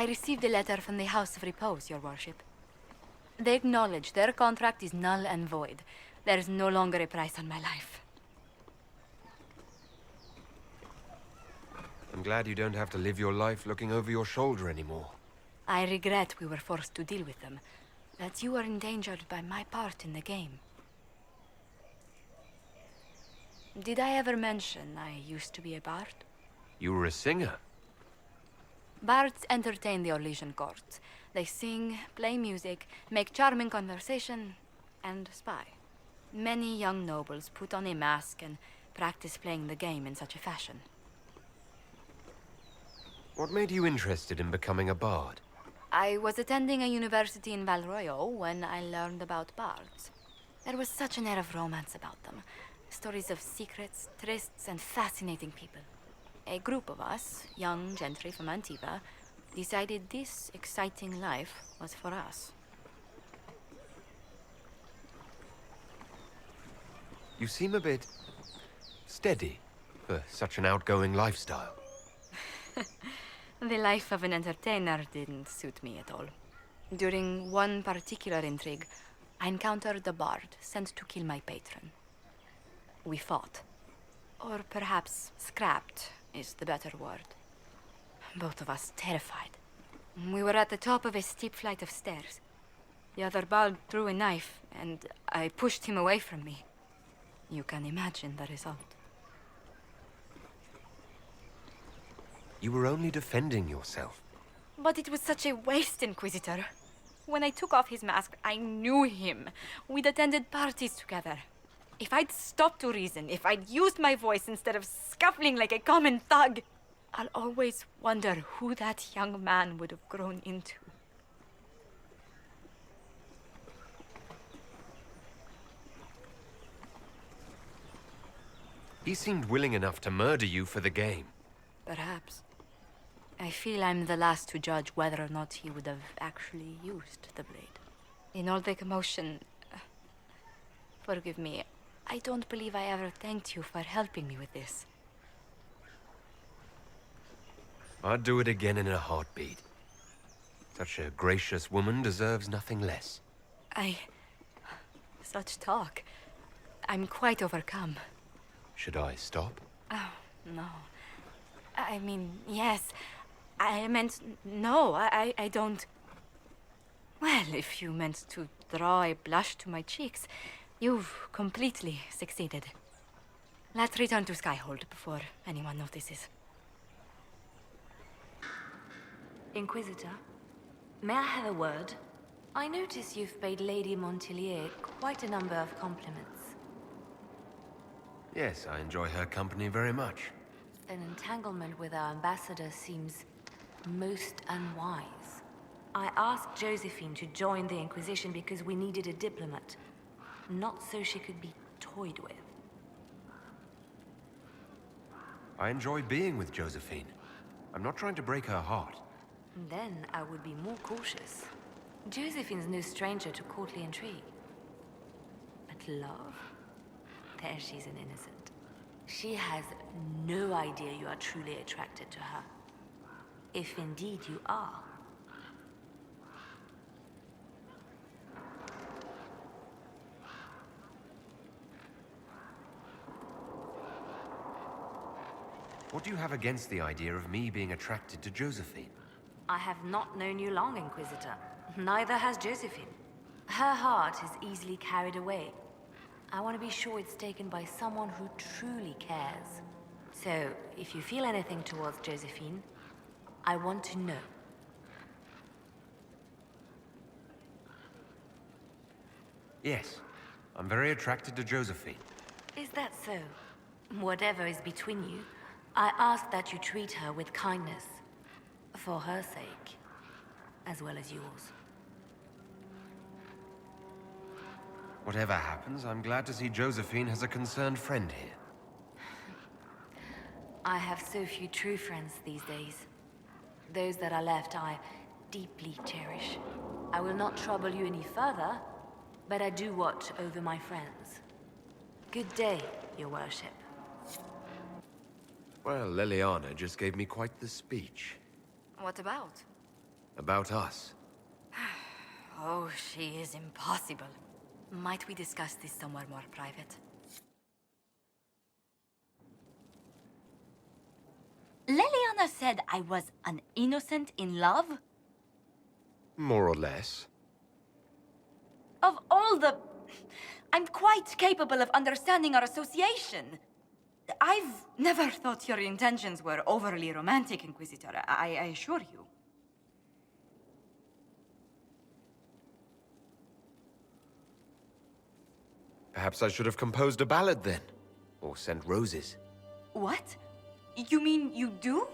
I received a letter from the House of Repose, your worship. They acknowledge their contract is null and void. There is no longer a price on my life. I'm glad you don't have to live your life looking over your shoulder anymore. I regret we were forced to deal with them, that you were endangered by my part in the game. Did I ever mention I used to be a bard? You were a singer? Bards entertain the Orlesian court. They sing, play music, make charming conversation, and spy. Many young nobles put on a mask and practice playing the game in such a fashion. What made you interested in becoming a bard? I was attending a university in Valroyo when I learned about bards. There was such an air of romance about them. Stories of secrets, trysts, and fascinating people. A group of us, young gentry from Antiva, decided this exciting life was for us. You seem a bit steady for such an outgoing lifestyle. The life of an entertainer didn't suit me at all. During one particular intrigue, I encountered a bard sent to kill my patron. We fought. Or perhaps scrapped is the better word. Both of us terrified. We were at the top of a steep flight of stairs. The other bard threw a knife, and I pushed him away from me. You can imagine the result. You were only defending yourself. But it was such a waste, Inquisitor. When I took off his mask, I knew him. We'd attended parties together. If I'd stopped to reason, if I'd used my voice instead of scuffling like a common thug, I'll always wonder who that young man would have grown into. He seemed willing enough to murder you for the game. Perhaps. I feel I'm the last to judge whether or not he would have actually used the blade. In all the commotion... forgive me, I don't believe I ever thanked you for helping me with this. I'd do it again in a heartbeat. Such a gracious woman deserves nothing less. Such talk. I'm quite overcome. Should I stop? Oh, no. I mean, yes. I meant no, I don't... Well, if you meant to draw a blush to my cheeks, you've completely succeeded. Let's return to Skyhold before anyone notices. Inquisitor, may I have a word? I notice you've paid Lady Montilier quite a number of compliments. Yes, I enjoy her company very much. An entanglement with our ambassador seems most unwise. I asked Josephine to join the Inquisition because we needed a diplomat, not so she could be toyed with. I enjoy being with Josephine. I'm not trying to break her heart. Then I would be more cautious. Josephine's no stranger to courtly intrigue. But love? There she's an innocent. She has no idea you are truly attracted to her. If indeed you are. What do you have against the idea of me being attracted to Josephine? I have not known you long, Inquisitor. Neither has Josephine. Her heart is easily carried away. I want to be sure it's taken by someone who truly cares. So, if you feel anything towards Josephine, I want to know. Yes, I'm very attracted to Josephine. Is that so? Whatever is between you, I ask that you treat her with kindness. For her sake, as well as yours. Whatever happens, I'm glad to see Josephine has a concerned friend here. I have so few true friends these days. Those that are left I deeply cherish. I will not trouble you any further, but I do watch over my friends. Good day, your worship. Well, Leliana just gave me quite the speech. What about? About us. Oh, she is impossible. Might we discuss this somewhere more private? Leliana said I was an innocent in love? More or less. Of all the... I'm quite capable of understanding our association. I've never thought your intentions were overly romantic, Inquisitor. I assure you. Perhaps I should have composed a ballad then. Or sent roses. What? You mean you do?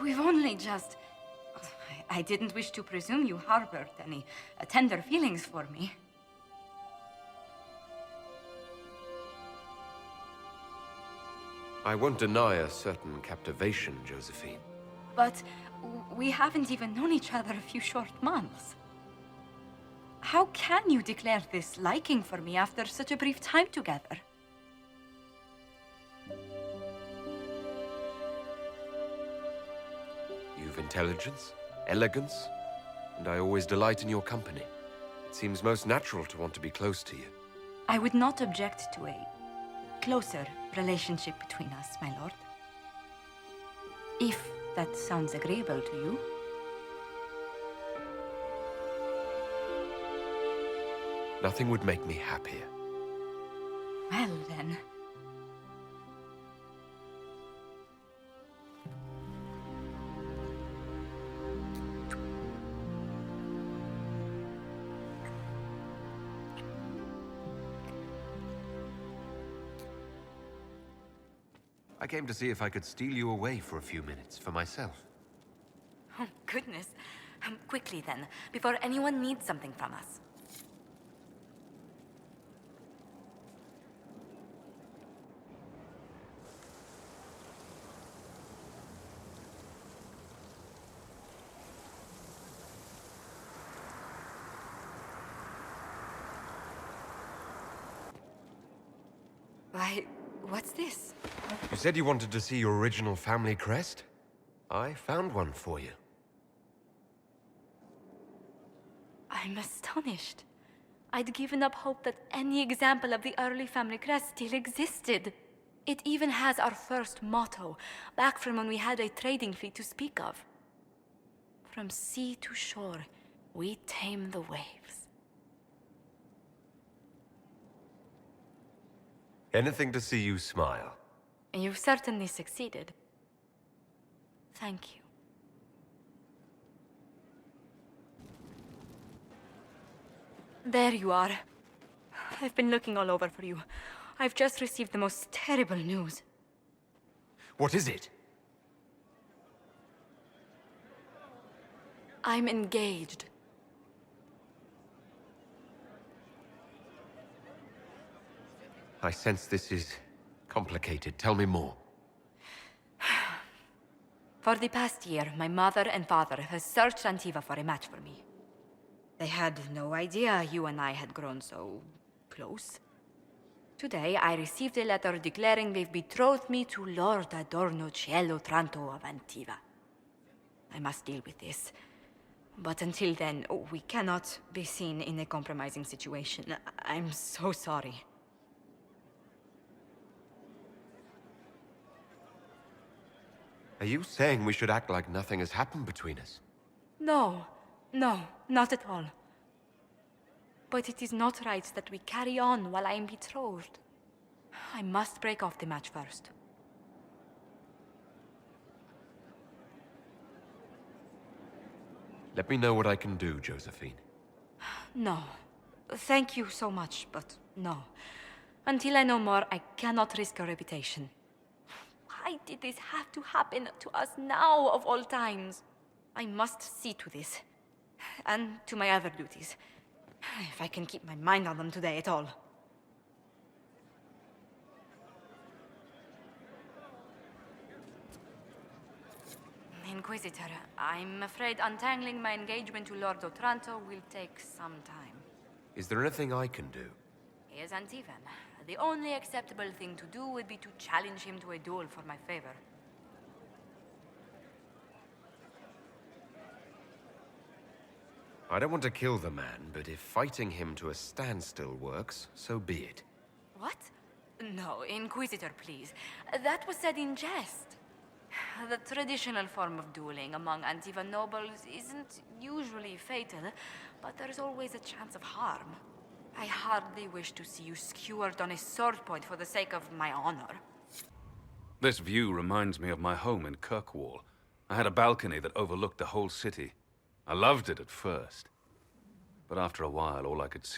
We've only just... I didn't wish to presume you harbored any tender feelings for me. I won't deny a certain captivation, Josephine. But we haven't even known each other a few short months. How can you declare this liking for me after such a brief time together? You've intelligence, elegance, and I always delight in your company. It seems most natural to want to be close to you. I would not object to a closer relationship between us, my lord. If that sounds agreeable to you. Nothing would make me happier. Well, then. I came to see if I could steal you away for a few minutes, for myself. Oh, goodness. Quickly, then, before anyone needs something from us. Why, what's this? You said you wanted to see your original family crest? I found one for you. I'm astonished. I'd given up hope that any example of the early family crest still existed. It even has our first motto, back from when we had a trading fleet to speak of. From sea to shore, we tame the waves. Anything to see you smile. You've certainly succeeded. Thank you. There you are. I've been looking all over for you. I've just received the most terrible news. What is it? I'm engaged. I sense this is complicated. Tell me more. For the past year, my mother and father have searched Antiva for a match for me. They had no idea you and I had grown so close. Today, I received a letter declaring they've betrothed me to Lord Adorno Cielo Tranto of Antiva. I must deal with this. But until then, we cannot be seen in a compromising situation. I'm so sorry. Are you saying we should act like nothing has happened between us? No, not at all. But it is not right that we carry on while I am betrothed. I must break off the match first. Let me know what I can do, Josephine. No. Thank you so much, but no. Until I know more, I cannot risk your reputation. Why did this have to happen to us now, of all times? I must see to this. And to my other duties. If I can keep my mind on them today at all. Inquisitor, I'm afraid untangling my engagement to Lord Otranto will take some time. Is there anything I can do? He is Antivan. The only acceptable thing to do would be to challenge him to a duel for my favor. I don't want to kill the man, but if fighting him to a standstill works, so be it. What? No, Inquisitor, please. That was said in jest. The traditional form of dueling among Antiva nobles isn't usually fatal, but there's always a chance of harm. I hardly wish to see you skewered on a sword point for the sake of my honor. This view reminds me of my home in Kirkwall. I had a balcony that overlooked the whole city. I loved it at first. But after a while, all I could see